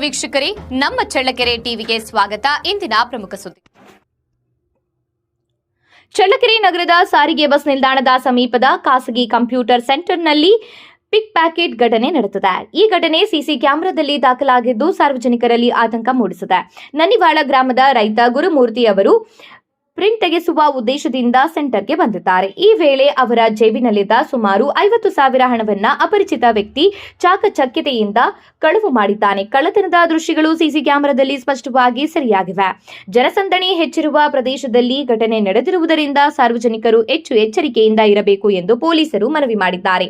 ವೀಕ್ಷಕರೇ, ನಮ್ಮ ಚಳ್ಳಕೆರೆ ಟಿವಿಗೆ ಸ್ವಾಗತ. ಇಂದಿನ ಪ್ರಮುಖ ಸುದ್ದಿ. ಚಳ್ಳಕೆರೆ ನಗರದ ಸಾರಿಗೆ ಬಸ್ ನಿಲ್ದಾಣದ ಸಮೀಪದ ಖಾಸಗಿ ಕಂಪ್ಯೂಟರ್ ಸೆಂಟರ್ನಲ್ಲಿ ಪಿಕ್ ಪ್ಯಾಕೆಟ್ ಘಟನೆ ನಡೆದಿದೆ. ಈ ಘಟನೆ ಸಿಸಿ ಕ್ಯಾಮೆರಾದಲ್ಲಿ ದಾಖಲಾಗಿದ್ದು ಸಾರ್ವಜನಿಕರಲ್ಲಿ ಆತಂಕ ಮೂಡಿಸಿದೆ. ನನ್ನಿವಾಳ ಗ್ರಾಮದ ರೈತ ಗುರುಮೂರ್ತಿ ಅವರು ಪ್ರಿಂಟ್ ತೆಗೆಸುವ ಉದ್ದೇಶದಿಂದ ಸೆಂಟರ್ಗೆ ಬಂದಿದ್ದಾರೆ. ಈ ವೇಳೆ ಅವರ ಜೇಬಿನಲ್ಲಿದ್ದ ಸುಮಾರು 50,000 ಹಣವನ್ನ ಅಪರಿಚಿತ ವ್ಯಕ್ತಿ ಚಾಕಚಕ್ಯತೆಯಿಂದ ಕಳವು ಮಾಡಿದ್ದಾನೆ. ಕಳ್ಳತನದ ದೃಶ್ಯಗಳು ಸಿಸಿ ಕ್ಯಾಮೆರಾದಲ್ಲಿ ಸ್ಪಷ್ಟವಾಗಿ ಸೆರೆಯಾಗಿವೆ. ಜನಸಂದಣಿ ಹೆಚ್ಚಿರುವ ಪ್ರದೇಶದಲ್ಲಿ ಘಟನೆ ನಡೆದಿರುವುದರಿಂದ ಸಾರ್ವಜನಿಕರು ಹೆಚ್ಚು ಎಚ್ಚರಿಕೆಯಿಂದ ಇರಬೇಕು ಎಂದು ಪೊಲೀಸರು ಮನವಿ ಮಾಡಿದ್ದಾರೆ.